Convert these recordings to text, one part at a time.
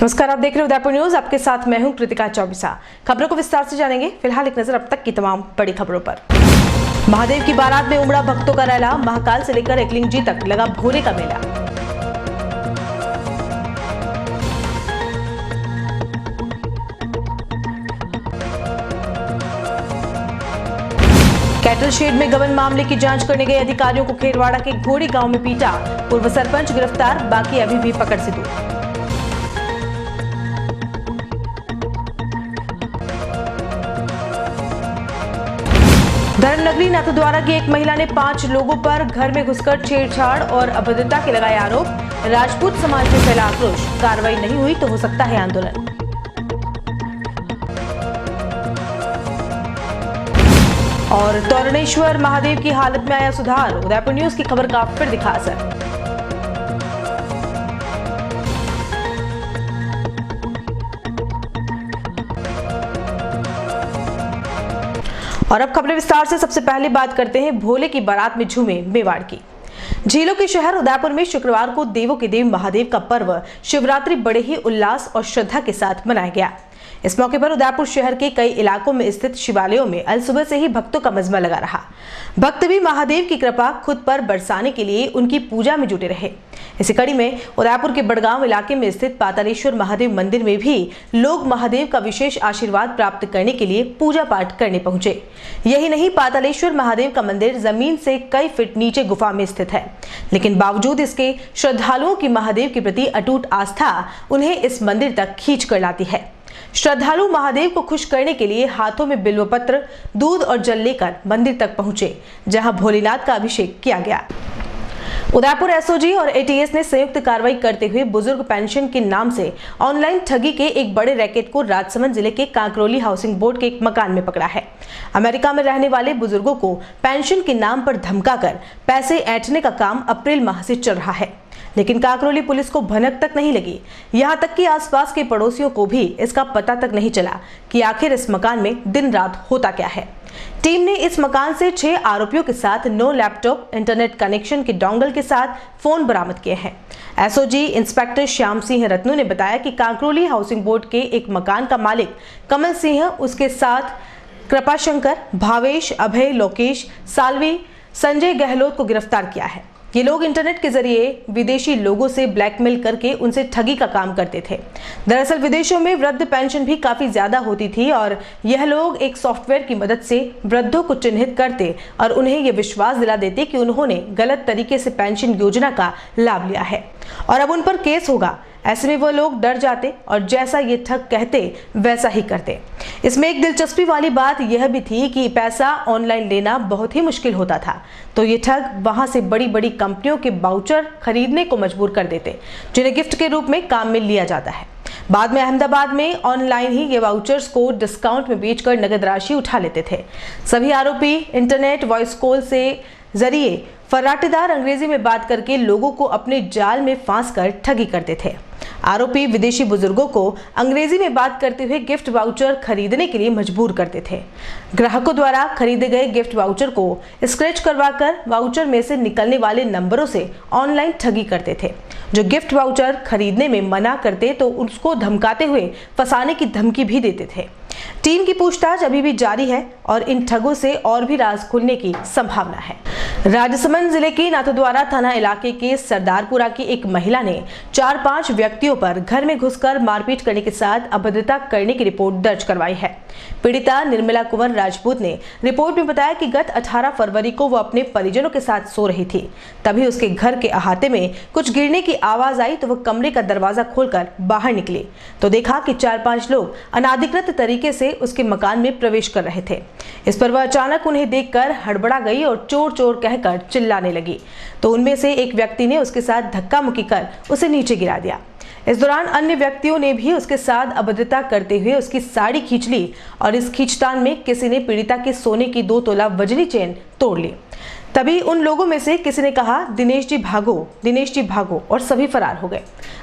नमस्कार, आप देख रहे हो उदयपुर न्यूज। आपके साथ मैं हूं कृतिका चौबीसा। खबरों को विस्तार से जानेंगे। फिलहाल एक नजर अब तक की तमाम बड़ी खबरों पर। महादेव की बारात में उमड़ा भक्तों का रैला। महाकाल से लेकर एकलिंग जी तक लगा भोले का मेला। कैटल शेड में गबन मामले की जांच करने गए अधिकारियों को खेरवाड़ा के घोड़ी गांव में पीटा। पूर्व सरपंच गिरफ्तार, बाकी अभी भी पकड़ से दूर। धर्मनगरी नाथद्वारा की एक महिला ने 5 लोगों पर घर में घुसकर छेड़छाड़ और अभद्रता के लगाए आरोप। राजपूत समाज में फैला आक्रोश। कार्रवाई नहीं हुई तो हो सकता है आंदोलन। और तोरणेश्वर महादेव की हालत में आया सुधार। उदयपुर न्यूज की खबर का फिर दिखा असर। और अब खबरें विस्तार से। सबसे पहले बात करते हैं भोले की बारात में झूमे मेवाड़ की। झीलों के शहर उदयपुर में शुक्रवार को देवों के देव महादेव का पर्व शिवरात्रि बड़े ही उल्लास और श्रद्धा के साथ मनाया गया। इस मौके पर उदयपुर शहर के कई इलाकों में स्थित शिवालयों में अल सुबह से ही भक्तों का मजमा लगा रहा। भक्त भी महादेव की कृपा खुद पर बरसाने के लिए उनकी पूजा में जुटे रहे। इसी कड़ी में उदयपुर के बड़गांव इलाके में स्थित पातालेश्वर महादेव मंदिर में भी लोग महादेव का विशेष आशीर्वाद प्राप्त करने के लिए पूजा पाठ करने पहुंचे। यही नहीं, पातालेश्वर महादेव का मंदिर जमीन से कई फीट नीचे गुफा में स्थित है, लेकिन बावजूद इसके श्रद्धालुओं की महादेव के प्रति अटूट आस्था उन्हें इस मंदिर तक खींच कर लाती है। श्रद्धालु महादेव को खुश करने के लिए हाथों में बिल्वपत्र, दूध और जल लेकर मंदिर तक पहुंचे, जहां भोलेनाथ का अभिषेक किया गया। उदयपुर एसओजी और एटीएस ने संयुक्त कार्रवाई करते हुए बुजुर्ग पेंशन के नाम से ऑनलाइन ठगी के एक बड़े रैकेट को राजसमंद जिले के कांकरोली हाउसिंग बोर्ड के एक मकान में पकड़ा है। अमेरिका में रहने वाले बुजुर्गों को पेंशन के नाम पर धमकाकर पैसे ऐंठने का काम अप्रैल माह से चल रहा है, लेकिन कांकरोली पुलिस को भनक तक नहीं लगी। यहां तक कि आसपास के पड़ोसियों को भी इसका पता तक नहीं चला कि आखिर इस मकान में दिन रात होता क्या है। टीम ने इस मकान से 6 आरोपियों के साथ 9 लैपटॉप, इंटरनेट कनेक्शन के डोंगल के साथ फोन बरामद किए हैं। एसओजी इंस्पेक्टर श्याम सिंह रत्नू ने बताया कि कांकरोली हाउसिंग बोर्ड के एक मकान का मालिक कमल सिंह, उसके साथ कृपाशंकर, भावेश, अभय, लोकेश, सालवी, संजय गहलोत को गिरफ्तार किया है। ये लोग इंटरनेट के जरिए विदेशी लोगों से ब्लैकमेल करके उनसे ठगी का काम करते थे। दरअसल विदेशों में वृद्ध पेंशन भी काफी ज्यादा होती थी और यह लोग एक सॉफ्टवेयर की मदद से वृद्धों को चिन्हित करते और उन्हें यह विश्वास दिला देते कि उन्होंने गलत तरीके से पेंशन योजना का लाभ लिया है और अब उन पर केस होगा। ऐसे में वो लोग डर जाते और जैसा ये ठग कहते वैसा ही करते। इसमें एक दिलचस्पी वाली बात यह भी थी कि पैसा ऑनलाइन लेना बहुत ही मुश्किल होता था, तो ये ठग वहां से बड़ी बड़ी कंपनियों के वाउचर खरीदने को मजबूर कर देते, जिन्हें गिफ्ट के रूप में काम में लिया जाता है। बाद में अहमदाबाद में ऑनलाइन ही ये वाउचर्स को डिस्काउंट में बेचकर नगद राशि उठा लेते थे। सभी आरोपी इंटरनेट वॉइस कॉल से जरिए फर्राटेदार अंग्रेजी में बात करके लोगों को अपने जाल में फांस कर ठगी करते थे। आरोपी विदेशी बुजुर्गों को अंग्रेजी में बात करते हुए गिफ्ट वाउचर खरीदने के लिए मजबूर करते थे। ग्राहकों द्वारा खरीदे गए गिफ्ट वाउचर को स्क्रैच करवाकर वाउचर में से निकलने वाले नंबरों से ऑनलाइन ठगी करते थे। जो गिफ्ट वाउचर खरीदने में मना करते तो उसको धमकाते हुए फंसाने की धमकी भी देते थे। टीम की पूछताछ अभी भी जारी है और इन ठगों से और भी राज खुलने की संभावना है। राजसमंद जिले के नाथद्वारा थाना इलाके के सरदारपुरा की एक महिला ने 4-5 व्यक्तियों पर घर में घुसकर मारपीट करने के साथ अभद्रता करने की रिपोर्ट दर्ज करवाई है। पीड़िता निर्मला कुंवर राजपूत ने रिपोर्ट में बताया कि गत 18 फरवरी को वो अपने परिजनों के साथ सो रही थी। तभी उसके घर के अहाते में कुछ गिरने की आवाज आई तो वह कमरे का दरवाजा खोलकर बाहर निकली तो देखा कि 4-5 लोग अनाधिकृत तरीके से उसके मकान में प्रवेश कर रहे थे। इस पर वह अचानक उन्हें देखकर हड़बड़ा गई और चोर चोर कहकर चिल्लाने लगी, तो उनमें से एक व्यक्ति ने उसके साथ धक्का मुक्की कर उसे नीचे गिरा दिया। इस दौरान अन्य व्यक्तियों ने भी उसके साथ अभद्रता करते हुए उसकी साड़ी खींच ली और इस खींचतान में किसी ने पीड़िता के सोने की 2 तोला वजनी चेन तोड़ ली। तभी उन लोगों में से किसी ने कहा, दिनेश जी भागो, और सभी फरार हो गए।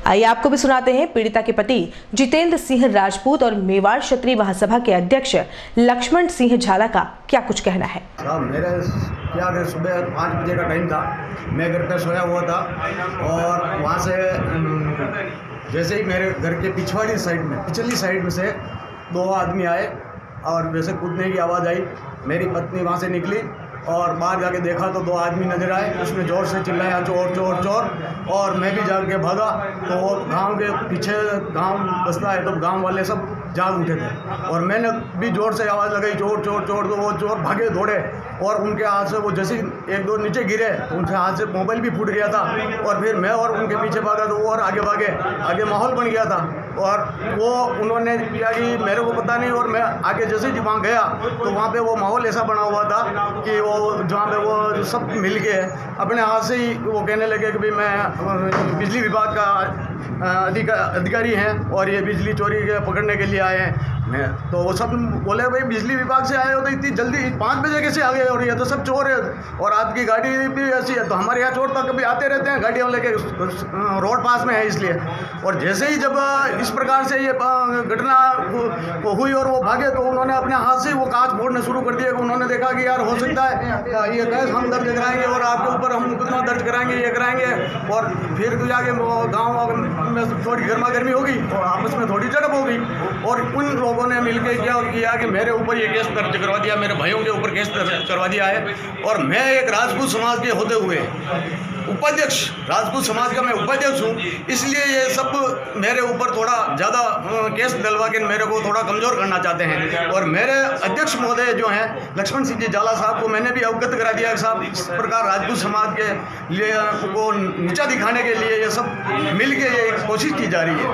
आइए आपको भी सुनाते हैं पीड़िता के पति जितेंद्र सिंह राजपूत और मेवाड़ क्षत्रिय महासभा के अध्यक्ष लक्ष्मण सिंह झाला का क्या कुछ कहना है। मेरे सुबह 5 बजे का टाइम था, मैं घर पे सोया हुआ था और वहाँ से जैसे ही मेरे घर के पिछली साइड में से 2 आदमी आए और वैसे कूदने की आवाज़ आई। मेरी पत्नी वहाँ से निकली और बाहर जाके देखा तो 2 आदमी नजर आए। उसने ज़ोर से चिल्लाया चोर चोर चोर, और मैं भी जाके भागा तो वो गांव के पीछे गांव बसता है, तो गांव वाले सब जाग उठे थे और मैंने भी ज़ोर से आवाज़ लगाई चोर चोर चोर, तो वो चोर भागे दौड़े और उनके हाथ से वो जैसे 1-2 नीचे गिरे तो उनके हाथ से मोबाइल भी फूट गया था। और फिर मैं और उनके पीछे भागा तो वो और आगे भागे, आगे माहौल बन गया था। और वो उन्होंने किया कि मेरे को पता नहीं, और मैं आगे जैसे ही वहाँ गया तो वहाँ पे वो माहौल ऐसा बना हुआ था कि वो जहाँ पे वो सब मिल के अपने हाथ से ही वो कहने लगे कि भाई मैं बिजली विभाग का अधिकारी हैं और ये बिजली चोरी के पकड़ने के लिए आए हैं। मैं तो वो सब बोले भाई बिजली विभाग से आए हो तो इतनी जल्दी 5 बजे कैसे आ गए, और ये तो सब चोर है और आपकी गाड़ी भी ऐसी है। तो हमारे यहाँ चोर तो कभी आते रहते हैं गाड़ियों लेके, रोड पास में है इसलिए। और जैसे ही जब इस प्रकार से ये घटना हुई और वो भागे तो उन्होंने अपने हाथ से वो कांच फोड़ने शुरू कर दिए। उन्होंने देखा कि यार हो सकता है ये केस हम दर्ज कराएंगे और आपके ऊपर हम मुकदमा दर्ज कराएंगे, ये कराएंगे। और फिर जाके गाँव में थोड़ी गर्मा गर्मी होगी और आपस में थोड़ी झड़प होगी और उन लोगों ने मिलकर क्या किया कि मेरे ऊपर ये केस दर्ज करवा दिया, मेरे भाइयों के ऊपर केस दर्ज करवा दिया है। और मैं एक राजपूत समाज के होते हुए उपाध्यक्ष, राजपूत समाज का मैं उपाध्यक्ष हूँ, इसलिए ये सब मेरे ऊपर थोड़ा ज़्यादा केस दिलवा के मेरे को थोड़ा कमज़ोर करना चाहते हैं। और मेरे अध्यक्ष महोदय जो हैं लक्ष्मण सिंह जी जाला साहब को मैंने भी अवगत करा दिया कि साहब इस प्रकार राजपूत समाज के लिए को नीचा दिखाने के लिए ये सब मिल के ये कोशिश की जा रही है।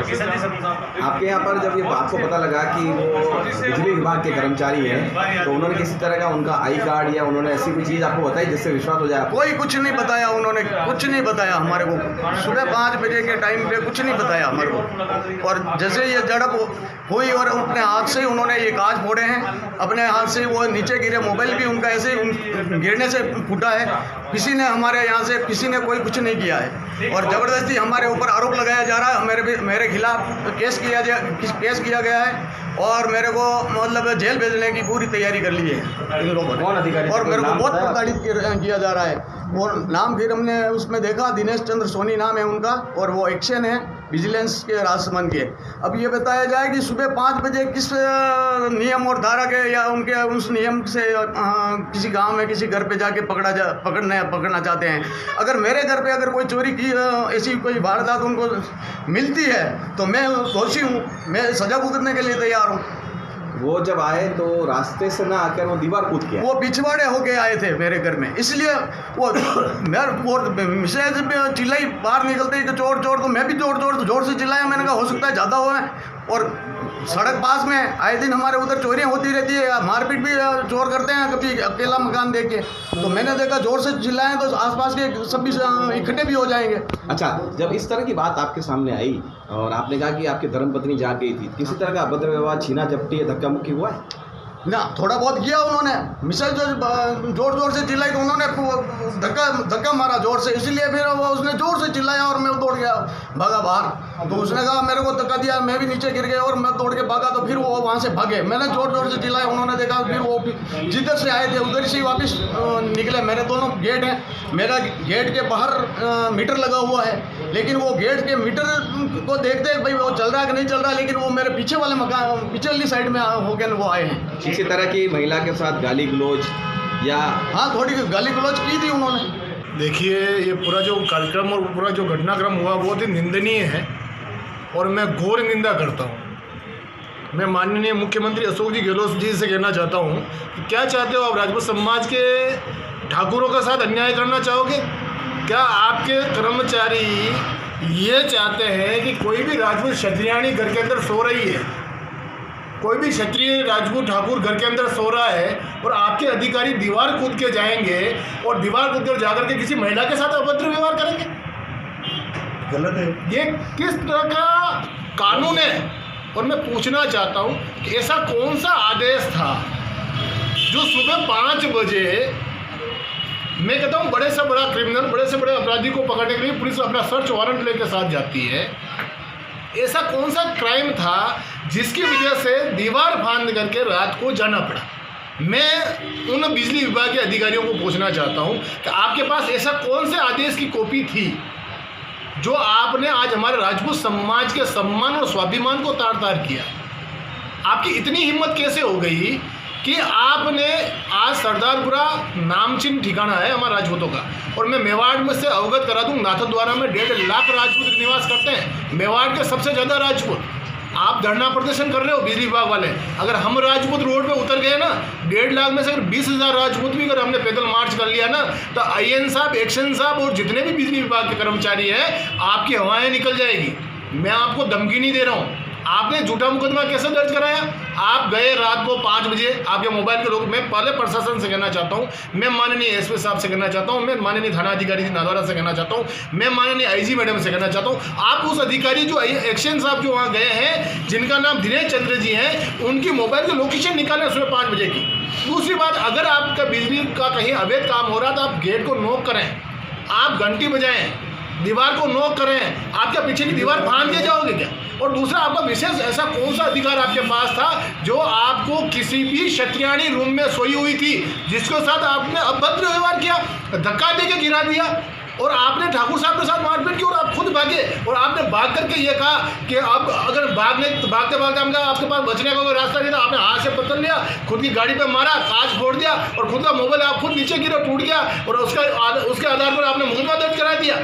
आपके यहाँ पर जब ये आपको पता लगा कि वो बिजली विभाग के कर्मचारी हैं तो उन्होंने किसी तरह का उनका आई कार्ड या उन्होंने ऐसी कोई चीज़ आपको बताई जिससे विश्वास हो जाए? कोई कुछ नहीं बताया, उन्होंने कुछ नहीं बताया हमारे को। सुबह 5 बजे के टाइम पे कुछ नहीं बताया हमारे को। और जैसे ये झड़प हुई और अपने हाथ से उन्होंने ये कांच फोड़े हैं, अपने हाथ से वो नीचे गिरे, मोबाइल भी उनका ऐसे ही गिरने से फूटा है। किसी ने हमारे यहाँ से किसी ने कोई कुछ नहीं किया है और ज़बरदस्ती हमारे ऊपर आरोप लगाया जा रहा है। मेरे खिलाफ केस किया गया है और मेरे को मतलब जेल भेजने की पूरी तैयारी कर ली है इन लोगों ने। कौन अधिकारी? और मेरे को बहुत प्रताड़ित किया जा रहा है। और नाम फिर हमने उसमें देखा दिनेश चंद्र सोनी नाम है उनका और वो एक्शन है विजिलेंस के राजसमंद के। अब ये बताया जाए कि सुबह 5 बजे किस नियम और धारा के या उनके उस नियम से किसी गांव में किसी घर पे जाके पकड़ना चाहते हैं। अगर मेरे घर पे अगर कोई चोरी की ऐसी कोई वारदात उनको मिलती है तो मैं दोषी हूँ, मैं सजा भुगतने के लिए तैयार हूँ। वो जब आए तो रास्ते से ना आकर वो दीवार कूद के वो पिछवाड़े होके आए थे मेरे घर में, इसलिए वो मिसेज चिल्लाई बाहर निकलते ही कि चोर चोर, तो मैं भी जोर से चिल्लाया। मैंने कहा हो सकता है ज़्यादा हुआ है। और सड़क पास में आए दिन हमारे उधर चोरियां होती रहती है, मारपीट भी चोर करते हैं कभी अकेला मकान देख के। तो मैंने देखा जोर से चिल्लाएं तो आसपास के सब भी इकट्ठे भी हो जाएंगे। अच्छा, जब इस तरह की बात आपके सामने आई और आपने कहा कि आपकी धर्मपत्नी जाग गई थी, किसी तरह का अभद्र व्यवहार, छीना झपटी या धक्का मुक्की हुआ है? ना, थोड़ा बहुत किया उन्होंने। मिसेज जो जोर से चिल्लाई तो उन्होंने धक्का मारा जोर से, इसलिए फिर उसने जोर से चिल्लाया और मैं दौड़ गया, भागा बाहर। तो उसने कहा मेरे को धक्का दिया, मैं भी नीचे गिर गया और मैं दौड़ के भागा। तो फिर वो वहाँ से भागे, मैंने जोर से चिल्लाया, उन्होंने देखा, फिर वो जिधर से आए थे उधर से ही वापस निकले। मेरे दोनों गेट हैं, मेरा गेट के बाहर मीटर लगा हुआ है, लेकिन वो गेट के मीटर को देखते भाई वो चल रहा है कि नहीं चल रहा, लेकिन वो मेरे पीछे वाले मकान पिछली साइड में होकर वो आए हैं। किसी तरह की महिला के साथ गाली गलौज या? हाँ, थोड़ी गाली गलौज की थी उन्होंने। देखिए, ये पूरा जो कार्यक्रम और पूरा जो घटनाक्रम हुआ बहुत ही निंदनीय है और मैं घोर निंदा करता हूँ। मैं माननीय मुख्यमंत्री अशोक जी गहलोत जी से कहना चाहता हूँ कि क्या चाहते हो आप? राजपूत समाज के ठाकुरों के साथ अन्याय करना चाहोगे? क्या आपके कर्मचारी ये चाहते हैं कि कोई भी राजपूत क्षत्रियाणी घर के अंदर सो रही है, कोई भी क्षत्रिय राजपूत ठाकुर घर के अंदर सो रहा है और आपके अधिकारी दीवार कूद के जाएंगे और दीवार कूद कर जाकर के किसी महिला के साथ अभद्र व्यवहार करेंगे? गलत है। ये किस तरह का कानून है? और मैं पूछना चाहता हूँ कि ऐसा कौन सा आदेश था जो सुबह 5 बजे, मैं कहता हूँ बड़े से बड़ा क्रिमिनल, बड़े से बड़े अपराधी को पकड़ने के लिए पुलिस अपना सर्च वारंट लेके साथ जाती है। ऐसा कौन सा क्राइम था जिसकी वजह से दीवार फांद करके रात को जाना पड़ा? मैं उन बिजली विभाग के अधिकारियों को पूछना चाहता हूं कि आपके पास ऐसा कौन से आदेश की कॉपी थी जो आपने आज हमारे राजपूत समाज के सम्मान और स्वाभिमान को तार तार किया। आपकी इतनी हिम्मत कैसे हो गई कि आपने आज सरदारपुरा नामचीन ठिकाना है हमारे राजपूतों का, और मैं मेवाड़ में से अवगत करा दूं, नाथद्वारा में 1.5 लाख राजपूत निवास करते हैं, मेवाड़ के सबसे ज़्यादा राजपूत। आप धरना प्रदर्शन कर रहे हो बिजली विभाग वाले, अगर हम राजपूत रोड पे उतर गए ना 1.5 लाख में से अगर 20,000 राजपूत भी अगर हमने पैदल मार्च कर लिया ना, तो IN साहब, एक्शन साहब और जितने भी बिजली विभाग के कर्मचारी हैं, आपकी हवाएं निकल जाएगी। मैं आपको धमकी नहीं दे रहा हूँ। आपने झूठा मुकदमा कैसे दर्ज कराया? आप गए रात को 5 बजे, आपके मोबाइल के लोग, मैं पहले प्रशासन से कहना चाहता हूँ, मैं माननीय SP साहब से कहना चाहता हूँ, मैं माननीय थाना अधिकारी नादौरा से कहना चाहता हूँ, मैं माननीय IG मैडम से कहना चाहता हूँ, आप उस अधिकारी जो एक्शन साहब जो वहाँ गए हैं, जिनका नाम दिनेश चंद्र जी हैं, उनकी मोबाइल की लोकेशन निकालें सुबह 5 बजे की। दूसरी बात, अगर आपका बिजली का कहीं अवैध काम हो रहा तो आप गेट को नॉक करें, आप घंटी बजाएं, दीवार को नॉक करें। आपके पीछे की दीवार फाड़ के जाओगे क्या? और दूसरा, आपका विशेष ऐसा कौन सा अधिकार आपके पास था जो आपको किसी भी क्षत्रियाणी रूम में सोई हुई थी, जिसके साथ आपने अभद्र व्यवहार किया, धक्का दे के गिरा दिया, और आपने ठाकुर साहब के साथ मारपीट की, और आप खुद भागे, और आपने भाग करके ये कहा कि अब अगर भागते भागते हमने आपके पास बचने का कोई रास्ता नहीं था, आपने हाथ से पकड़ लिया, खुद की गाड़ी पे मारा, कांच फोड़ दिया, और खुद का मोबाइल आप खुद नीचे गिरा, टूट गया, और उसके आधार पर आपने मुकदमा दर्ज करा दिया।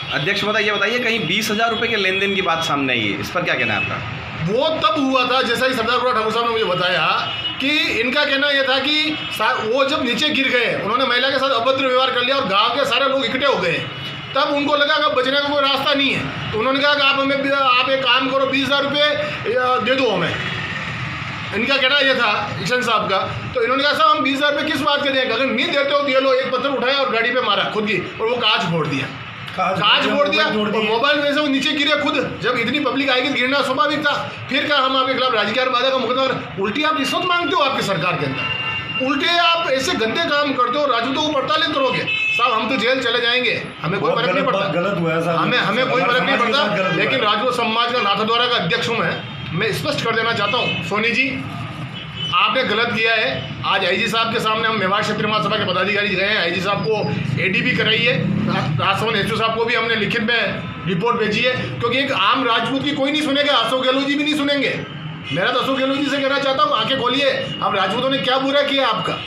अध्यक्ष बताइए कहीं 20,000 रुपये के लेन देन की बात सामने आई है, इस पर क्या कहना है आपका? वो तब हुआ था जैसा ही सरदारपुरा ठाकुर साहब ने मुझे बताया कि इनका कहना यह था कि वो जब नीचे गिर गए, उन्होंने महिला के साथ अभद्र व्यवहार कर लिया और गांव के सारे लोग इकट्ठे हो गए, तब उनको लगा कि बचने का कोई रास्ता नहीं है, तो उन्होंने कहा कि आप एक काम करो, 20,000 रुपये दे दो हमें। इनका कहना यह था किशन साहब का, तो इन्होंने कहा साहब हम 20,000 रुपये किस बात के देंगे, अगर नहीं देते हो तो ये लो, एक पत्थर उठाया और गाड़ी पे मारा खुद की, और वो कांच फोड़ दिया, और मोबाइल में से वो नीचे गिरे खुद। जब इतनी पब्लिक आएगी गिरना स्वाभाविक था। फिर कहा हम आपके खिलाफ राजकीय बाधा का मुकदमा। उल्टी आप रिश्वत मांगते हो आपकी सरकार के अंदर, उल्टे आप ऐसे गंदे काम करते हो, राजपूतों को प्रताड़ित करोगे। साहब हम तो जेल चले जाएंगे, हमें कोई फर्क नहीं पड़ता, गलत हुआ है, हमें कोई फर्क नहीं पड़ता, लेकिन राजपूत समाज का नाथद्वारा का अध्यक्ष हूँ मैं स्पष्ट कर देना चाहता हूँ, सोनी जी आपने गलत किया है। आज IG साहब के सामने हम मेवाड़ क्षेत्रीय महासभा के पदाधिकारी गए हैं, IG साहब को ADB कराई है, राजभवन SO साहब को भी हमने लिखित में रिपोर्ट भेजी है, क्योंकि एक आम राजपूत की कोई नहीं सुनेगा, अशोक गहलोत जी भी नहीं सुनेंगे। मेरा तो अशोक गहलोत जी से कहना चाहता हूँ, आंखें खोलिए, हम राजपूतों ने क्या बुरा किया आपका?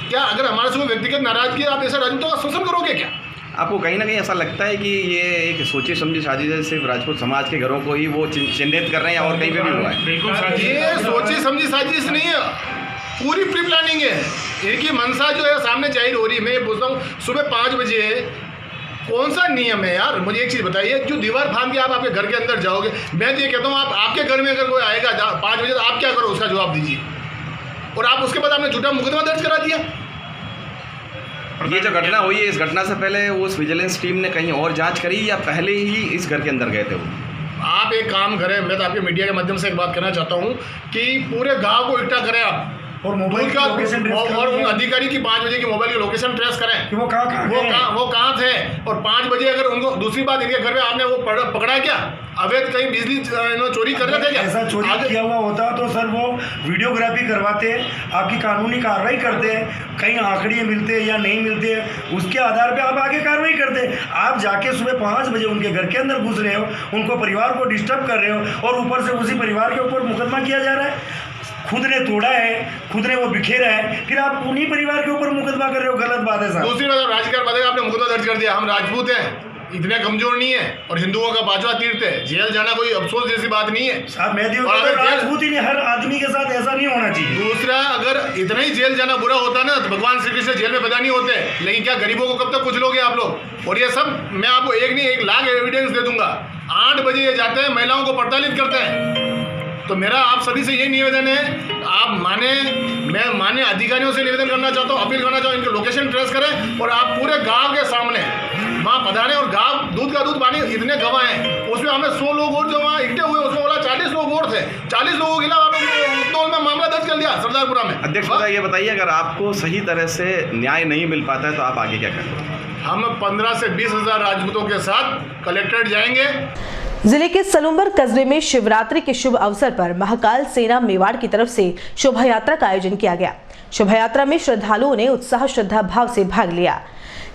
क्या अगर हमारे से कोई व्यक्तिगत नाराजगी है, आप ऐसे राजपूतों का शोषण करोगे क्या? आपको कहीं ना कहीं ऐसा लगता है कि ये एक सोची समझी साजिश है, सिर्फ राजपूत समाज के घरों को ही वो चिन्हित कर रहे हैं और कहीं पे भी हुआ है? बिल्कुल, ये सोची समझी साजिश नहीं है, पूरी प्री प्लानिंग है। इनकी मंशा जो है सामने जाहिर हो रही है। मैं ये पूछता हूँ, सुबह 5 बजे कौन सा नियम है यार? मुझे एक चीज़ बताइए, जो दीवार फांद के आप आपके घर के अंदर जाओगे, मैं तो ये कहता हूँ आप आपके घर में अगर कोई आएगा 5 बजे, तो आप क्या करो उसका जवाब दीजिए, और आप उसके बाद आपने झूठा मुकदमा दर्ज करा दिया। ये जो घटना हुई है, इस घटना से पहले उस विजिलेंस टीम ने कहीं और जांच करी या पहले ही इस घर के अंदर गए थे वो? आप एक काम करें, मैं तो आपके मीडिया के माध्यम से एक बात कहना चाहता हूँ कि पूरे गांव को इकट्ठा करें आप, और मोबाइल का और उन अधिकारी की 5 बजे की मोबाइल की लोकेशन ट्रेस करें कि वो कहाँ थे, और 5 बजे अगर उनको, दूसरी बात, इनके घर में आपने वो पकड़ा क्या? अवैध कहीं बिजली चोरी कर रहे थे क्या? ऐसा चोरी किया हुआ होता तो सर वो वीडियोग्राफी करवाते, आपकी कानूनी कार्रवाई करते, कहीं आंकड़े मिलते या नहीं मिलते, उसके आधार पे आप आगे कार्रवाई करते। आप जाके सुबह 5 बजे उनके घर के अंदर घुस रहे हो, उनको परिवार को डिस्टर्ब कर रहे हो, और ऊपर से उसी परिवार के ऊपर मुकदमा किया जा रहा है। खुद ने तोड़ा है, खुद ने वो बिखेरा है, फिर आप उन्हीं परिवार के ऊपर मुकदमा कर रहे हो, गलत बात है साहब। दूसरी बात, राजकीय बाधा आपने मुकदमा दर्ज कर दिया। हम राजपूत हैं, इतने कमजोर नहीं है, और हिंदुओं का 5वां तीर्थ है, जेल जाना कोई अफसोस जैसी बात नहीं है साहब। मैं राजपूत ही नहीं, हर आदमी के साथ ऐसा नहीं होना चाहिए। दूसरा, अगर इतना ही जेल जाना बुरा होता ना, तो भगवान श्री कृष्ण जेल में पैदा नहीं होते। लेकिन क्या गरीबों को कब तक कुछ लोगे आप लोग? और ये सब मैं आपको एक नहीं 1 लाख एविडेंस दे दूंगा। 8 बजे ये जाते हैं, महिलाओं को प्रताड़ित करते हैं। तो मेरा आप सभी से ये निवेदन है, आप मैं माने अधिकारियों से निवेदन करना चाहता हूँ, अपील करना चाहता हूँ, इनके लोकेशन ट्रेस करें, और आप पूरे गांव के सामने वहाँ पधारें, और गांव दूध का दूध पानी, इतने गवाह हैं, उसमें हमें 100 लोग और जो वहाँ इकट्ठे हुए, उसमें बोला 40 लोग और थे, 40 लोगों के खिलाफ तो में मामला दर्ज कर लिया सरदारपुरा में। अध्यक्ष बताइए, अगर आपको सही तरह से न्याय नहीं मिल पाता है तो आप आगे क्या करें? हम 15 से 20 हज़ार राजपूतों के साथ कलेक्ट्रेट जाएंगे। जिले के सलूम्बर कस्बे में शिवरात्रि के शुभ अवसर पर महाकाल सेना मेवाड़ की तरफ से शोभा यात्रा का आयोजन किया गया। शोभा यात्रा में श्रद्धालुओं ने उत्साह श्रद्धा भाव से भाग लिया।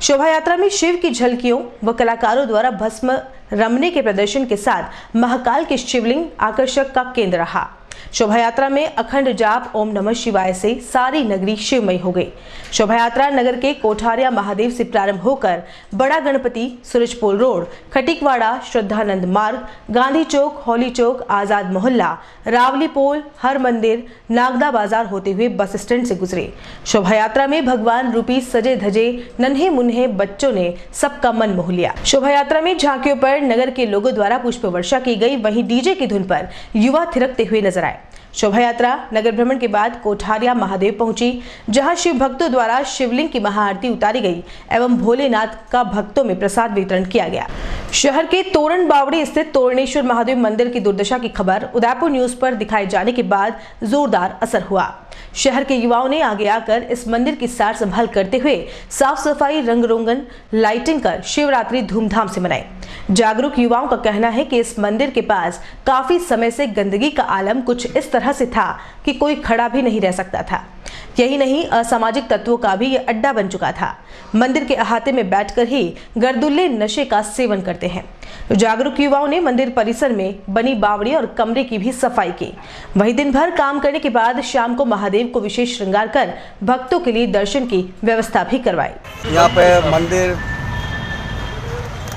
शोभा यात्रा में शिव की झलकियों व कलाकारों द्वारा भस्म रमने के प्रदर्शन के साथ महाकाल के शिवलिंग आकर्षक का केंद्र रहा। शोभा यात्रा में अखंड जाप ओम नमः शिवाय से सारी नगरी शिवमय हो गई। शोभा यात्रा नगर के कोठारिया महादेव से प्रारंभ होकर बड़ा गणपति, सूरजपोल रोड, खटीकवाड़ा, श्रद्धानंद मार्ग, गांधी चौक, होली चौक, आजाद मोहल्ला, रावली पोल, हर मंदिर, नागदा बाजार होते हुए बस स्टैंड से गुजरे। शोभा यात्रा में भगवान रूपी सजे धजे नन्हे मुन्हे बच्चों ने सबका मन मोह लिया। शोभा यात्रा में झांकियों पर नगर के लोगों द्वारा पुष्प वर्षा की गई, वहीं डीजे की धुन पर युवा थिरकते हुए नजर आए। शोभा यात्रा नगर भ्रमण के बाद कोठारिया महादेव पहुंची, जहां शिव भक्तों द्वारा शिवलिंग की महाआरती उतारी गई एवं भोलेनाथ का भक्तों में प्रसाद वितरण किया गया। शहर के तोरण बावड़ी स्थित तोरणेश्वर महादेव मंदिर की दुर्दशा की खबर उदयपुर न्यूज पर दिखाए जाने के बाद जोरदार असर हुआ। शहर के युवाओं ने आगे आकर इस मंदिर की सार संभाल करते हुए साफ सफाई, रंग रोगन, लाइटिंग कर शिवरात्रि धूमधाम से मनाई। जागरूक युवाओं का कहना है कि इस मंदिर के पास काफी समय से गंदगी का आलम कुछ इस तरह से था कि कोई खड़ा भी नहीं रह सकता था। यही नहीं, असामाजिक तत्वों का भी यह अड्डा बन चुका था। मंदिर के अहाते में बैठकर ही गर्दुल्ले नशे का सेवन करते हैं। जागरूक युवाओं ने मंदिर परिसर में बनी बावड़ी और कमरे की भी सफाई की। वहीं दिन भर काम करने के बाद शाम को महादेव को विशेष श्रृंगार कर भक्तों के लिए दर्शन की व्यवस्था भी करवाई। यहाँ पे मंदिर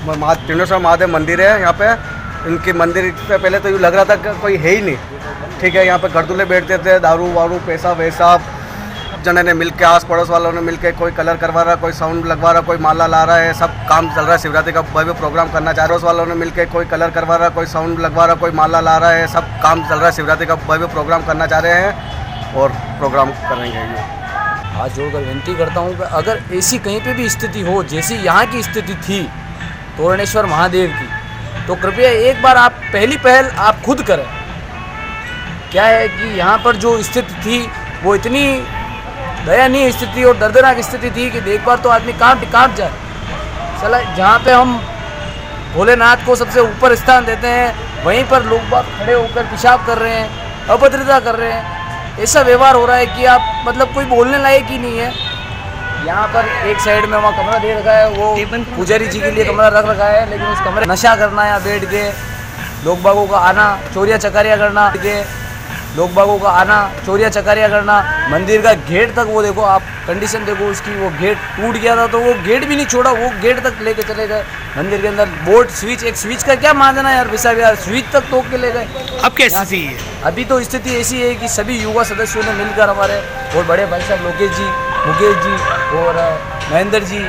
त्रिनेश्वर महादेव मंदिर है। यहाँ पे इनके मंदिर से पहले तो यूँ लग रहा था कि कोई है ही नहीं, ठीक है। यहाँ पे गर्दुल्ले बैठते थे, दारू वारू पैसा वैसा जने ने मिलके, आस पड़ोस वालों ने मिलके कोई कलर करवा रहा, कोई साउंड लगवा रहा, कोई माला ला रहा है, सब काम चल रहा है। शिवरात्रि का भव्य प्रोग्राम करना चाह रहे, पड़ोस वालों ने मिलके कोई कलर करवा रहा, कोई साउंड लगवा रहा, कोई माला ला रहा है, सब काम चल रहा है। शिवरात्रि का भव्य प्रोग्राम करना चाह रहे हैं और प्रोग्राम करेंगे। ये हाथ जोड़कर विनती करता हूँ कि अगर ऐसी कहीं पे भी स्थिति हो जैसी यहाँ की स्थिति थी तोरणेश्वर महादेव की, तो कृपया एक बार आप पहली पहल आप खुद करें। क्या है कि यहाँ पर जो स्थिति थी वो इतनी दयनीय स्थिति और दर्दनाक स्थिति थी कि एक बार तो आदमी कांप जाए। चला, जहाँ पे हम भोलेनाथ को सबसे ऊपर स्थान देते हैं, वहीं पर लोग बाग खड़े होकर पेशाब कर रहे हैं, अभद्रता कर रहे हैं। ऐसा व्यवहार हो रहा है कि आप मतलब कोई बोलने लायक ही नहीं है। यहाँ पर एक साइड में वहाँ कमरा दे रखा है, वो पुजारी जी के लिए कमरा रख रखा है, लेकिन उस कमरे नशा करना या बैठ के लोग बागों का आना, चोरियाँ चकारियाँ करना, लोग बागों का आना, चोरियाँ चकारियाँ करना। मंदिर का गेट तक वो देखो आप कंडीशन देखो उसकी, वो गेट टूट गया था तो वो गेट भी नहीं छोड़ा, वो गेट तक लेके चले गए। मंदिर के अंदर बोर्ड स्विच, एक स्विच का क्या मानना यार विशाल यार, स्विच तक तोड़ के ले गए। अब क्या स्थिति है? अभी तो स्थिति ऐसी है कि सभी युवा सदस्यों ने मिलकर हमारे और बड़े भाई साहब लोकेश जी, मुकेश जी और महेंद्र जी,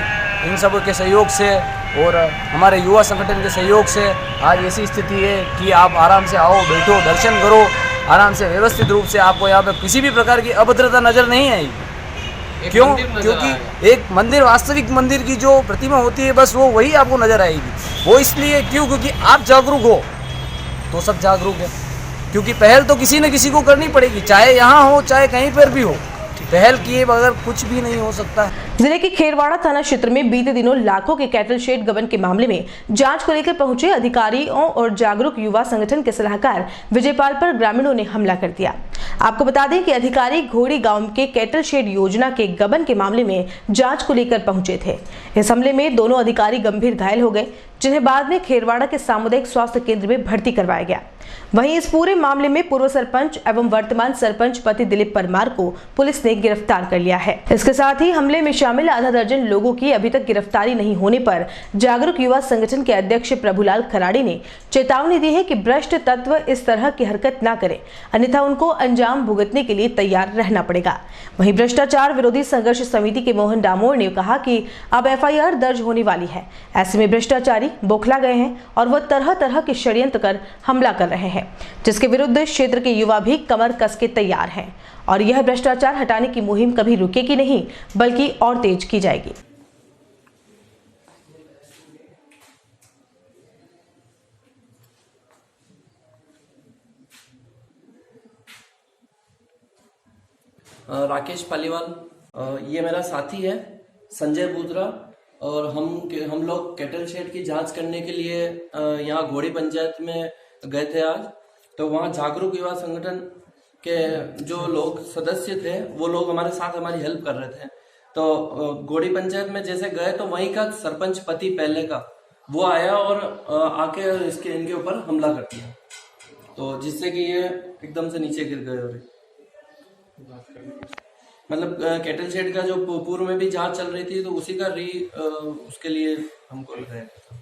इन सब के सहयोग से और हमारे युवा संगठन के सहयोग से आज ऐसी स्थिति है कि आप आराम से आओ, बैठो, दर्शन करो आराम से, व्यवस्थित रूप से। आपको यहाँ पे किसी भी प्रकार की अभद्रता नजर नहीं आएगी। क्यों? क्योंकि एक मंदिर, वास्तविक मंदिर की जो प्रतिमा होती है बस वो वही आपको नजर आएगी। वो इसलिए क्यों? क्योंकि आप जागरूक हो तो सब जागरूक है। क्योंकि पहल तो किसी न किसी को करनी पड़ेगी, चाहे यहाँ हो चाहे कहीं पर भी हो। पहल किए बगैर कुछ भी नहीं हो सकता। जिले के खेरवाड़ा थाना क्षेत्र में बीते दिनों लाखों के कैटल शेड गबन के मामले में जांच को लेकर पहुंचे अधिकारियों और जागरूक युवा संगठन के सलाहकार विजयपाल पर ग्रामीणों ने हमला कर दिया। आपको बता दें कि अधिकारी घोड़ी गांव के कैटल शेड योजना के गबन के मामले में जांच को लेकर पहुंचे थे। इस हमले में दोनों अधिकारी गंभीर घायल हो गए, जिन्हें बाद में खेरवाड़ा के सामुदायिक स्वास्थ्य केंद्र में भर्ती करवाया गया। वहीं इस पूरे मामले में पूर्व सरपंच एवं वर्तमान सरपंच पति दिलीप परमार को पुलिस ने गिरफ्तार कर लिया है। इसके साथ ही हमले में शामिल आधा दर्जन लोगों की अभी तक गिरफ्तारी नहीं होने पर जागरूक युवा संगठन के अध्यक्ष प्रभुलाल खराड़ी ने चेतावनी दी है कि भ्रष्ट तत्व इस तरह की हरकत न करें, अन्यथा उनको अंजाम भुगतने के लिए तैयार रहना पड़ेगा। वहीं भ्रष्टाचार विरोधी संघर्ष समिति के मोहन डामोर ने कहा कि अब FIR दर्ज होने वाली है। ऐसे में भ्रष्टाचारी बौखला गए हैं और वह तरह तरह के षड्यंत्र कर हमला कर रहे हैं, जिसके विरुद्ध क्षेत्र के युवा भी कमर कस के तैयार हैं और यह भ्रष्टाचार हटाने की मुहिम कभी रुकेगी नहीं, बल्कि और तेज की जाएगी। राकेश पालीवाल, ये मेरा साथी है संजय बूदरा, और हम लोग कैटल शेड की जांच करने के लिए यहाँ घोड़ी पंचायत में गए थे आज। तो वहाँ जागरूक युवा संगठन के जो लोग सदस्य थे वो लोग हमारे साथ हमारी हेल्प कर रहे थे। तो गोड़ी पंचायत में जैसे गए तो वहीं का सरपंच पति पहले का वो आया और आके इनके ऊपर हमला कर दिया, तो जिससे कि ये एकदम से नीचे गिर गए। और मतलब कैटल शेड का जो पूर्व में भी जांच चल रही थी, तो उसी का उसके लिए हमको लगाया था।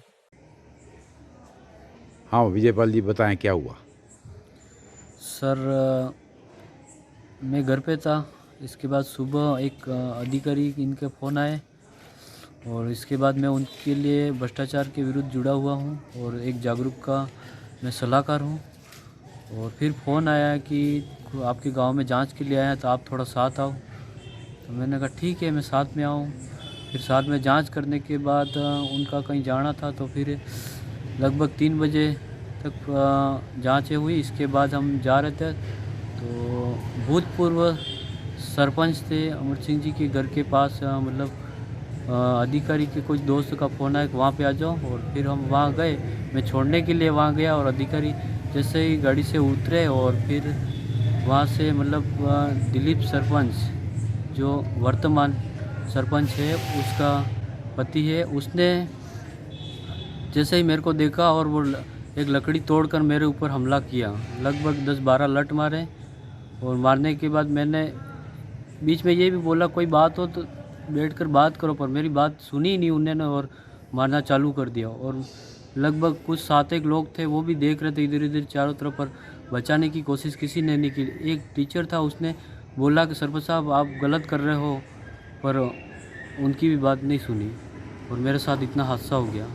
हाँ विजयपाल जी बताएं क्या हुआ। सर मैं घर पे था, इसके बाद सुबह एक अधिकारी इनके फ़ोन आए और इसके बाद मैं उनके लिए भ्रष्टाचार के विरुद्ध जुड़ा हुआ हूँ और एक जागरूक का मैं सलाहकार हूँ। और फिर फ़ोन आया कि आपके गांव में जांच के लिए आया तो आप थोड़ा साथ आओ, तो मैंने कहा ठीक है मैं साथ में आऊँ। फिर साथ में जांच करने के बाद उनका कहीं जाना था, तो फिर लगभग 3 बजे तक जांचें हुई। इसके बाद हम जा रहे थे तो भूतपूर्व सरपंच थे अमर सिंह जी के घर के पास, मतलब अधिकारी के कुछ दोस्त का फ़ोन आया कि वहाँ पे आ जाओ, और फिर हम वहाँ गए। मैं छोड़ने के लिए वहाँ गया और अधिकारी जैसे ही गाड़ी से उतरे और फिर वहाँ से मतलब दिलीप सरपंच जो वर्तमान सरपंच है उसका पति है, उसने जैसे ही मेरे को देखा और वो एक लकड़ी तोड़कर मेरे ऊपर हमला किया। लगभग 10-12 लट मारे और मारने के बाद मैंने बीच में ये भी बोला कोई बात हो तो बैठकर बात करो, पर मेरी बात सुनी ही नहीं उन्होंने और मारना चालू कर दिया। और लगभग कुछ 7-8 लोग थे, वो भी देख रहे थे इधर इधर चारों तरफ, पर बचाने की कोशिश किसी ने नहीं की। एक टीचर था, उसने बोला कि सरपंच साहब आप गलत कर रहे हो, पर उनकी भी बात नहीं सुनी और मेरे साथ इतना हादसा हो गया।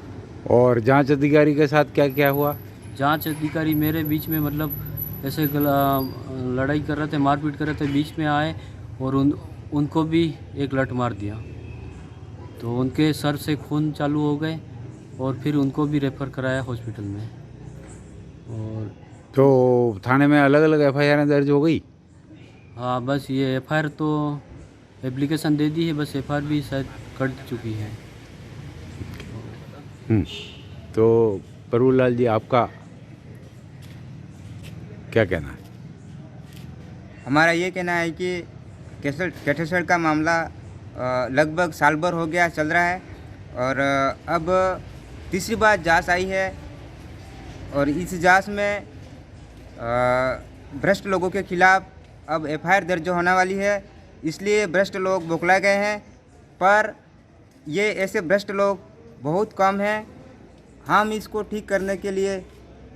और जांच अधिकारी के साथ क्या क्या हुआ? जांच अधिकारी मेरे बीच में मतलब ऐसे लड़ाई कर रहे थे, मारपीट कर रहे थे, बीच में आए और उनको भी एक लट मार दिया, तो उनके सर से खून चालू हो गए और फिर उनको भी रेफ़र कराया हॉस्पिटल में। और तो थाने में अलग अलग एफआईआर दर्ज हो गई? हाँ बस ये एफआईआर तो एप्लीकेशन दे दी है, बस एफआईआर भी शायद कट चुकी है। तो प्रभुलाल जी आपका क्या कहना है? हमारा ये कहना है कि कैटल शेड का मामला लगभग साल भर हो गया चल रहा है और अब तीसरी बार जांच आई है और इस जांच में भ्रष्ट लोगों के खिलाफ अब एफआईआर दर्ज होने वाली है। इसलिए भ्रष्ट लोग बौखलाए गए हैं, पर ये ऐसे भ्रष्ट लोग बहुत कम हैं। हम इसको ठीक करने के लिए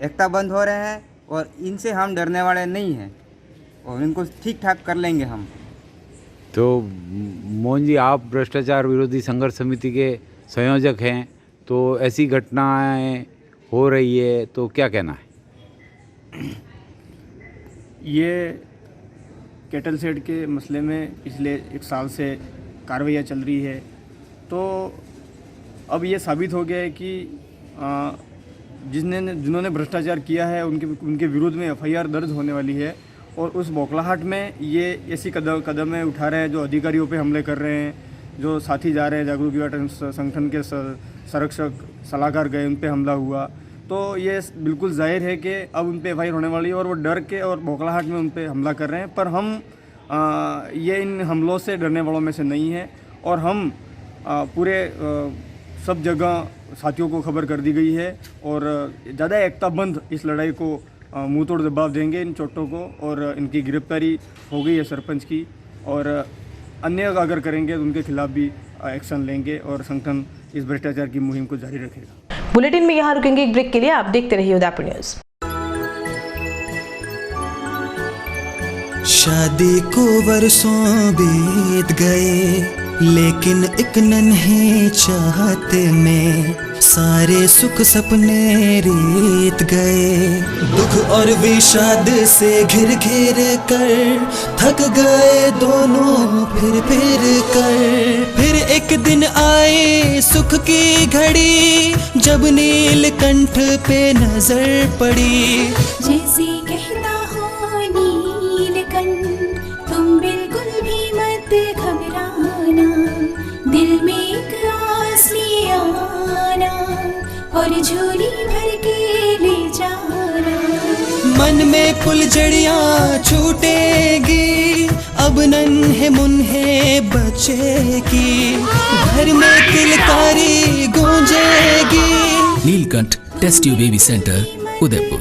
एकताबंद हो रहे हैं और इनसे हम डरने वाले नहीं हैं और इनको ठीक ठाक कर लेंगे हम। तो मोहन जी आप भ्रष्टाचार विरोधी संघर्ष समिति के संयोजक हैं, तो ऐसी घटनाएं हो रही है तो क्या कहना है? ये कैटल शेड के मसले में पिछले 1 साल से कार्रवाइयाँ चल रही है, तो अब ये साबित हो गया है कि जिन्होंने भ्रष्टाचार किया है उनके विरुद्ध में एफआईआर दर्ज होने वाली है। और उस बौखलाहट में ये ऐसी कदमें उठा रहे हैं जो अधिकारियों पे हमले कर रहे हैं, जो साथी जा रहे हैं जागरूक युवा संगठन के संरक्षक सलाहकार गए उन पे हमला हुआ, तो ये बिल्कुल जाहिर है कि अब उन पे एफआईआर होने वाली है और वो डर के और बौखलाहट में उन पे हमला कर रहे हैं। पर हम ये इन हमलों से डरने वालों में से नहीं है और हम पूरे सब जगह साथियों को खबर कर दी गई है और ज़्यादा एकताबंद इस लड़ाई को मुंह तोड़ जवाब देंगे इन चोटों को। और इनकी गिरफ्तारी हो गई है सरपंच की, और अन्य अगर करेंगे तो उनके खिलाफ भी एक्शन लेंगे और संगठन इस भ्रष्टाचार की मुहिम को जारी रखेगा। बुलेटिन में यहाँ रुकेंगे एक ब्रेक के लिए, आप देखते रहिए उदयपुर न्यूज। शादी को वर्षों बीत गए, लेकिन एक नन्हे चाहते में सारे सुख सपने बीत गए। दुख और विषाद से घिर घिर कर थक गए दोनों फिर कर। फिर एक दिन आए सुख की घड़ी, जब नीलकंठ पे नजर पड़ी। जैसे कहता हो नीलकंठ, तुम बिल्कुल भी मत घबराना, दिल में एक आस ले आना और झोली भर के ले जाना। मन में फुलझड़ियाँ छूटेगी, अब नन्हे मुन्हे बच्चे की घर में किलकारी गूंजेगी। Neelkanth test tube baby centre Udaipur.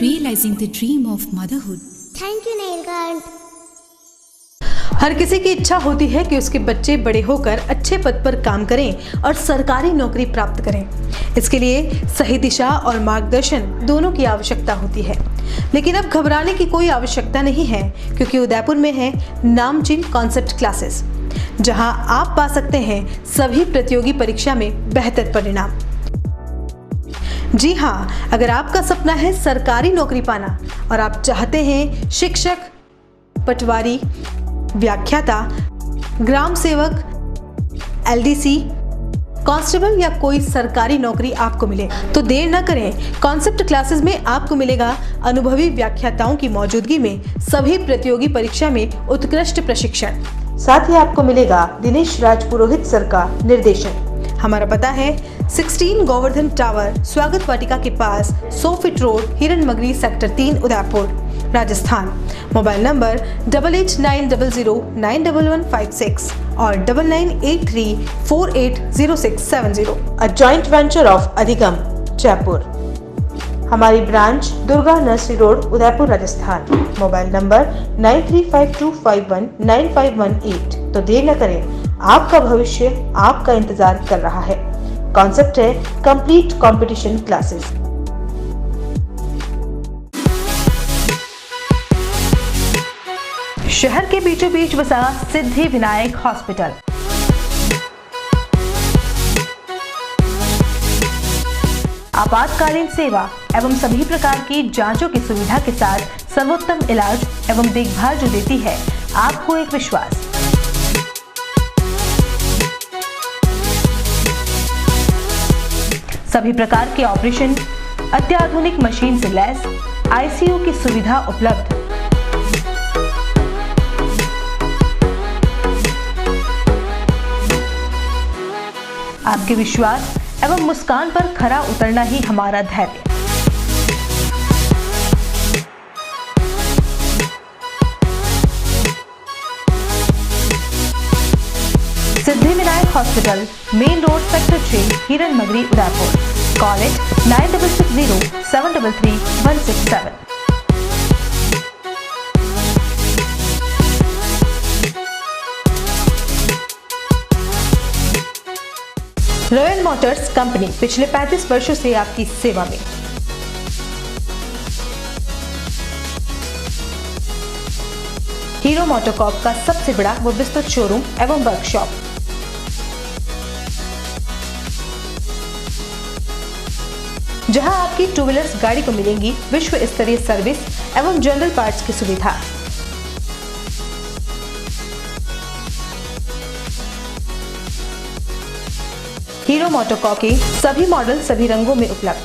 Realizing the dream of motherhood. Thank you, Neelkanth. हर किसी की इच्छा होती है कि उसके बच्चे बड़े होकर अच्छे पद पर काम करें और सरकारी नौकरी प्राप्त करें। इसके लिए सही दिशा और मार्गदर्शन दोनों की आवश्यकता होती है। लेकिन अब घबराने की कोई आवश्यकता नहीं है, क्योंकि उदयपुर में है नामचीन कॉन्सेप्ट क्लासेस, जहां आप पा सकते हैं सभी प्रतियोगी परीक्षा में बेहतर परिणाम। जी हाँ, अगर आपका सपना है सरकारी नौकरी पाना और आप चाहते हैं शिक्षक, पटवारी, व्याख्याता, ग्राम सेवक, LDC, कांस्टेबल या कोई सरकारी नौकरी आपको मिले, तो देर न करें। कॉन्सेप्ट क्लासेस में आपको मिलेगा अनुभवी व्याख्याताओं की मौजूदगी में सभी प्रतियोगी परीक्षा में उत्कृष्ट प्रशिक्षण। साथ ही आपको मिलेगा दिनेश राजपुरोहित सर का निर्देशन। हमारा पता है 16 गोवर्धन टावर, स्वागत वाटिका के पास, 100 फीट रोड, हिरन मगरी, sector 3, Udaipur, Rajasthan. Mobile number 8890091156 और 9983480670। अ जॉइंट वेंचर ऑफ अधिगम, जयपुर। हमारी branch Durga nursery road, Udaipur, Rajasthan. Mobile number 9352519518। तो देर न करें, आपका भविष्य आपका इंतजार कर रहा है। कॉन्सेप्ट है कंप्लीट कंपटीशन क्लासेस। शहर के बीचों बीच बसा सिद्धि विनायक हॉस्पिटल। आपातकालीन सेवा एवं सभी प्रकार की जांचों की सुविधा के साथ सर्वोत्तम इलाज एवं देखभाल जो देती है आपको एक विश्वास। सभी प्रकार के ऑपरेशन, अत्याधुनिक मशीन से लैस, ICU की सुविधा उपलब्ध। आपके विश्वास एवं मुस्कान पर खरा उतरना ही हमारा धैर्य। Siddhi Vinayak hospital, main road, sector 3, Hiran Magri, Udaipur. Call it 9660733167। Royal Motors company पिछले 35 वर्षों से आपकी सेवा में। हीरो मोटोकॉर्प का सबसे बड़ा व विस्तृत शोरूम एवं वर्कशॉप। जहां आपकी 2 व्हीलर्स गाड़ी को मिलेंगी विश्व स्तरीय सर्विस एवं जनरल पार्ट्स की सुविधा। हीरो मोटोकॉर्प के सभी मॉडल सभी रंगों में उपलब्ध।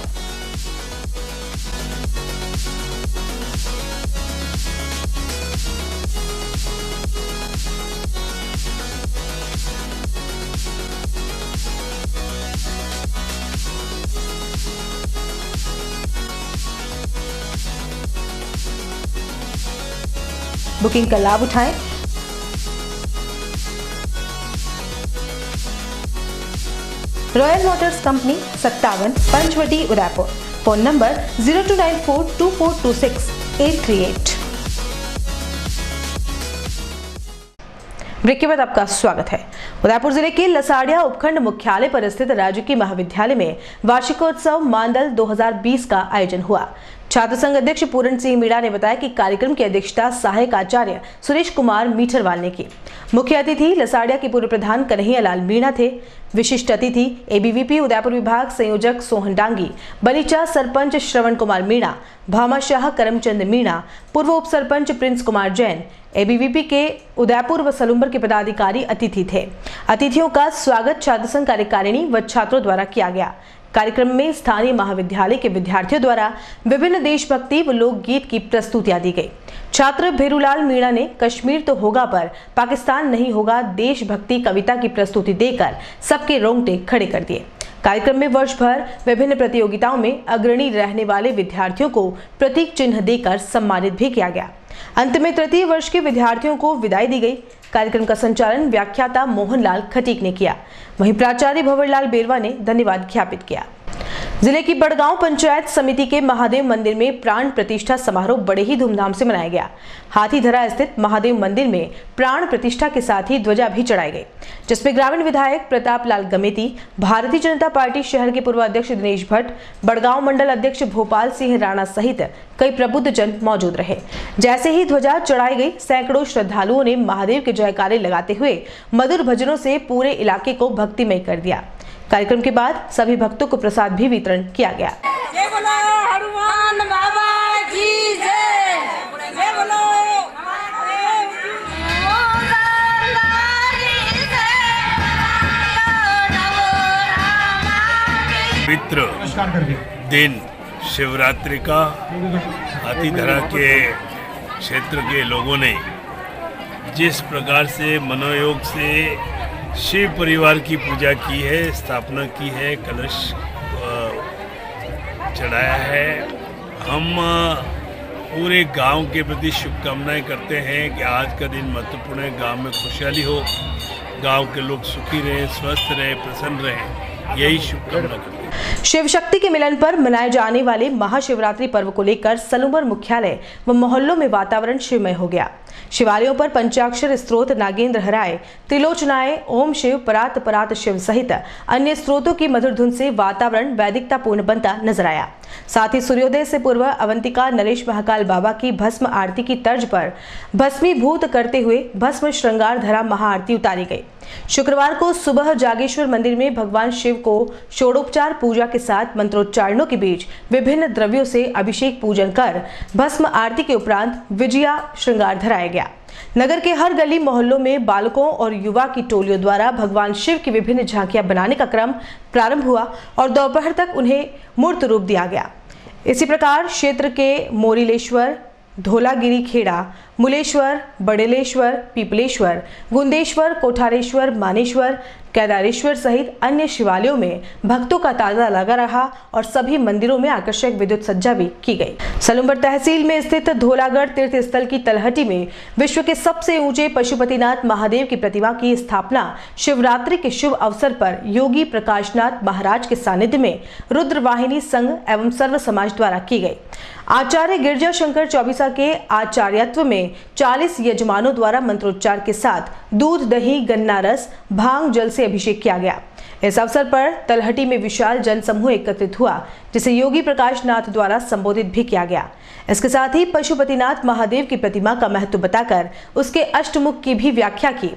बुकिंग का लाभ उठाएं। Royal Motors company 57 Panchvati, Udaipur. Phone number 02942426-838। Break के बाद आपका स्वागत है। उदयपुर जिले के लसाड़िया उपखंड मुख्यालय पर स्थित राजकीय महाविद्यालय में वार्षिकोत्सव मानदल 2020 का आयोजन हुआ। छात्र संघ अध्यक्ष पूरण सिंह मीणा ने बताया कि कार्यक्रम की अध्यक्षता सहायक आचार्य सुरेश कुमार मीठरवाल ने की। मुख्य अतिथि लसाड़िया के पूर्व प्रधान कन्हैया लाल मीणा थे। विशिष्ट अतिथि ABVP उदयपुर विभाग संयोजक सोहन डांगी, बलीचा सरपंच श्रवण कुमार मीणा, भामाशाह करमचंद मीणा, पूर्व उप सरपंच प्रिंस कुमार जैन, ABVP के उदयपुर व सलुम्बर के पदाधिकारी अतिथि थे। अतिथियों का स्वागत छात्र संघ कार्यकारिणी व छात्रों द्वारा किया गया। कार्यक्रम में स्थानीय महाविद्यालय के विद्यार्थियों द्वारा विभिन्न देशभक्ति व लोकगीत की प्रस्तुतियां दी गई। छात्र भेरूलाल मीणा ने कश्मीर तो होगा पर पाकिस्तान नहीं होगा देशभक्ति कविता की प्रस्तुति देकर सबके रोंगटे खड़े कर दिए। कार्यक्रम में वर्ष भर विभिन्न प्रतियोगिताओं में अग्रणी रहने वाले विद्यार्थियों को प्रतीक चिन्ह देकर सम्मानित भी किया गया। अंत में तृतीय वर्ष के विद्यार्थियों को विदाई दी गई। कार्यक्रम का संचालन व्याख्याता मोहनलाल खटीक ने किया, वहीं प्राचार्य भंवरलाल बेरवा ने धन्यवाद ज्ञापित किया। जिले की बड़गांव पंचायत समिति के महादेव मंदिर में प्राण प्रतिष्ठा समारोह बड़े ही धूमधाम से मनाया गया। हाथीधरा स्थित महादेव मंदिर में प्राण प्रतिष्ठा के साथ ही ध्वजा भी चढ़ाई गई, जिसमें ग्रामीण विधायक प्रताप लाल गमेती, भारतीय जनता पार्टी शहर के पूर्व अध्यक्ष दिनेश भट्ट, बड़गांव मंडल अध्यक्ष भोपाल सिंह राणा सहित कई प्रबुद्ध जन मौजूद रहे। जैसे ही ध्वजा चढ़ाई गई, सैकड़ों श्रद्धालुओं ने महादेव के जयकारे लगाते हुए मधुर भजनों से पूरे इलाके को भक्तिमय कर दिया। कार्यक्रम के बाद सभी भक्तों को प्रसाद भी वितरण किया गया। जय बोलो हनुमान बाबा की जय, जय बोलो पवित्र दिन शिवरात्रि का हाथीधरा के क्षेत्र के लोगों ने जिस प्रकार से मनोयोग से शिव परिवार की पूजा की है, स्थापना की है, कलश चढ़ाया है, हम पूरे गांव के प्रति शुभकामनाएं करते हैं कि आज का दिन महत्वपूर्ण है। गांव में खुशहाली हो, गांव के लोग सुखी रहें, स्वस्थ रहें, प्रसन्न रहें, यही शुभकामना करते हैं। शिव शक्ति के मिलन पर मनाए जाने वाले महाशिवरात्रि पर्व को लेकर सलूमर मुख्यालय व मोहल्लों में वातावरण शिवमय हो गया। शिवालयों पर पंचाक्षर स्त्रोत, नागेंद्र हराय, त्रिलोचनाय, ओम शिव, परात परात शिव सहित अन्य स्त्रोतों की मधुर धुन से वातावरण वैदिकतापूर्ण बनता नजर आया। साथ ही सूर्योदय से पूर्व अवंतिका नरेश महाकाल बाबा की भस्म आरती की तर्ज पर भस्मीभूत करते हुए भस्म श्रृंगार धरा महाआरती उतारी गई। शुक्रवार को सुबह जागेश्वर मंदिर में भगवान शिव को षोडोपचार पूजा के साथ मंत्रोच्चारणों के बीच विभिन्न द्रव्यों से अभिषेक पूजन कर भस्म आरती के उपरांत विजया श्रृंगार धराया गया। नगर के हर गली मोहल्लों में बालकों और युवा की टोलियों द्वारा भगवान शिव की विभिन्न झांकियां बनाने का क्रम प्रारंभ हुआ और दोपहर तक उन्हें मूर्त रूप दिया गया। इसी प्रकार क्षेत्र के मोरीलेश्वर, धोलागिरी खेड़ा, मुलेश्वर, बड़ेलेश्वर, पीपलेश्वर, गुंदेश्वर, कोठारेश्वर, मानेश्वर, केदारेश्वर सहित अन्य शिवालयों में भक्तों का तांता लगा रहा और सभी मंदिरों में आकर्षक विद्युत सज्जा भी की गई। सलूमर तहसील में स्थित धोलागढ़ तीर्थ स्थल की तलहटी में विश्व के सबसे ऊंचे पशुपतिनाथ महादेव की प्रतिमा की स्थापना शिवरात्रि के शुभ अवसर पर योगी प्रकाशनाथ महाराज के सानिध्य में रुद्रवाहिनी संघ एवं सर्व समाज द्वारा की गई। आचार्य गिरजा शंकर चौबीसा के आचार्यत्व में 40 यजमानों द्वारा मंत्रोच्चार के साथ दूध, दही, गन्ना रस, भांग जल से अभिषेक किया गया। इस अवसर पर तलहटी में विशाल जनसमूह एकत्रित हुआ, जिसे योगी प्रकाशनाथ द्वारा संबोधित भी किया गया। इसके साथ ही पशुपतिनाथ महादेव की प्रतिमा का महत्व बताकर उसके अष्टमुख की भी व्याख्या की।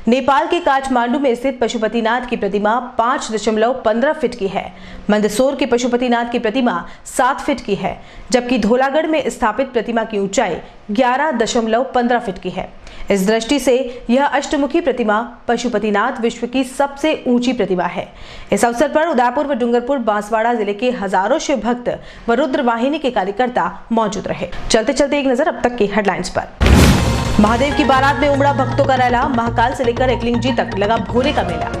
नेपाल के काठमांडू में स्थित पशुपतिनाथ की प्रतिमा 5.15 फीट की है। मंदसौर के पशुपतिनाथ की प्रतिमा 7 फीट की है, जबकि धोलागढ़ में स्थापित प्रतिमा की ऊंचाई 11.15 फीट की है। इस दृष्टि से यह अष्टमुखी प्रतिमा पशुपतिनाथ विश्व की सबसे ऊंची प्रतिमा है। इस अवसर पर उदयपुर व डूंगरपुर बांसवाड़ा जिले के हजारों शिव भक्त व रुद्रवाहिनी के कार्यकर्ता मौजूद रहे। चलते चलते एक नजर अब तक की हेडलाइंस पर। महादेव की बारात में उमड़ा भक्तों का रैला, महाकाल से लेकर एकलिंग जी तक लगा भोले का मेला।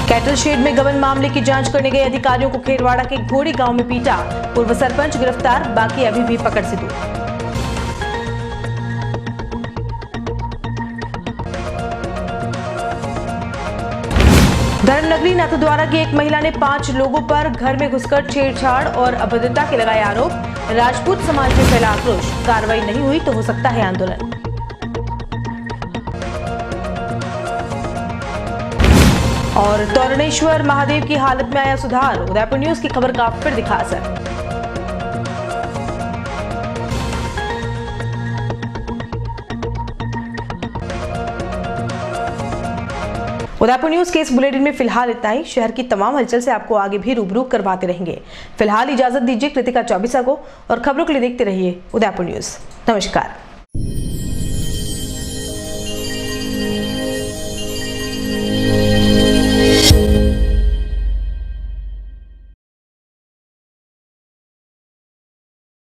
कैटल शेड में गबन मामले की जांच करने गए अधिकारियों को खेरवाड़ा के घोड़ी गांव में पीटा, पूर्व सरपंच गिरफ्तार, बाकी अभी भी पकड़ से दूर। धर्मनगरी नाथद्वारा की एक महिला ने 5 लोगों पर घर में घुसकर छेड़छाड़ और अभद्रता के लगाए आरोप। राजपूत समाज में फैला आक्रोश, कार्रवाई नहीं हुई तो हो सकता है आंदोलन। और तोरणेश्वर महादेव की हालत में आया सुधार, उदयपुर न्यूज की खबर का फिर दिखा असर। उदयपुर न्यूज के इस बुलेटिन में फिलहाल इतना ही। शहर की तमाम हलचल से आपको आगे भी रूबरू करवाते रहेंगे। फिलहाल इजाजत दीजिए कृतिका चौबीसा को और खबरों के लिए देखते रहिए उदयपुर न्यूज। नमस्कार।